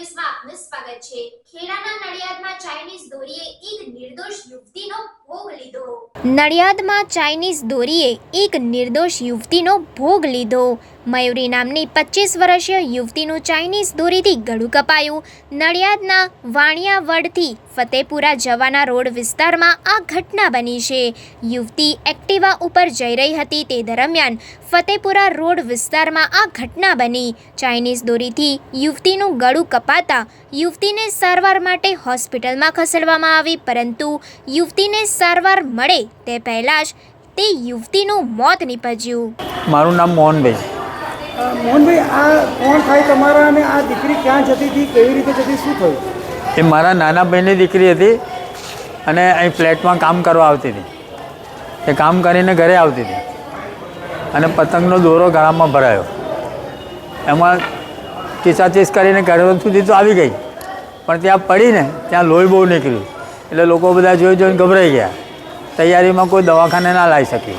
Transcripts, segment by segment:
ન્યૂઝમાં આપનું સ્વાગત છે। ખેડાના નડિયાદમાં ચાઇનીઝ દોરીએ એક નિર્દોષ યુવતીનો ભોગ લીધો। નડિયાદમાં ચાઇનીઝ દોરીએ એક નિર્દોષ યુવતીનો ભોગ લીધો। મયુરી નામની 25 વર્ષીય યુવતીનું ચાઇનીઝ દોરીથી ગળું કપાયું। નડિયાદના વાણિયાવડથી ફતેપુરા જવાના રોડ વિસ્તારમાં આ ઘટના બની છે। યુવતી એક્ટિવા ઉપર જઈ રહી હતી તે દરમિયાન ફતેપુરા રોડ વિસ્તારમાં આ ઘટના બની। ચાઇનીઝ દોરીથી યુવતીનું ગળું કપાતા યુવતીને સારવાર માટે હોસ્પિટલમાં ખસેડવામાં આવી, પરંતુ યુવતીને સારવાર મળે તે પહેલાં જ તે યુવતીનું મોત નીપજ્યું। મારું નામ મોહનભાઈ। મોહનભાઈ, આ કોણ થાય તમારા અને આ દીકરી ક્યાં જતી હતી, કેવી રીતે જતી, શું થયું? એ મારા નાના ભાઈની દીકરી હતી અને અહીં ફ્લેટમાં કામ કરવા આવતી હતી। એ કામ કરીને ઘરે આવતી હતી અને પતંગનો દોરો ગળામાં ભરાયો। એમાં ચીસાચીસ કરીને ઘરે સુધી તો આવી ગઈ, પણ ત્યાં પડીને ત્યાં લોહી બહુ નીકળ્યું, એટલે લોકો બધા જોઈને ગભરાઈ ગયા। તૈયારીમાં કોઈ દવાખાને ના લાવી શકી।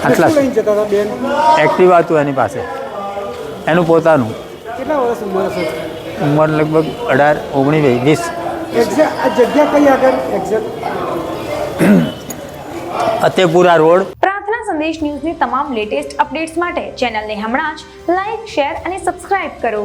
આટલા એક્ટિવા હતું એની પાસે, એનું પોતાનું। કેટલા વર્ષ ઉંમર હશે? ઉંમર લગભગ 18, 19, 20। એક્ઝેક્ટ આ જગ્યા કઈ આગળ? Exact Fatepura road. પ્રાર્થના સંદેશ ન્યૂઝની તમામ લેટેસ્ટ અપડેટ્સ માટે ચેનલને હમણાં જ લાઇક, શેર અને સબસ્ક્રાઇબ કરો।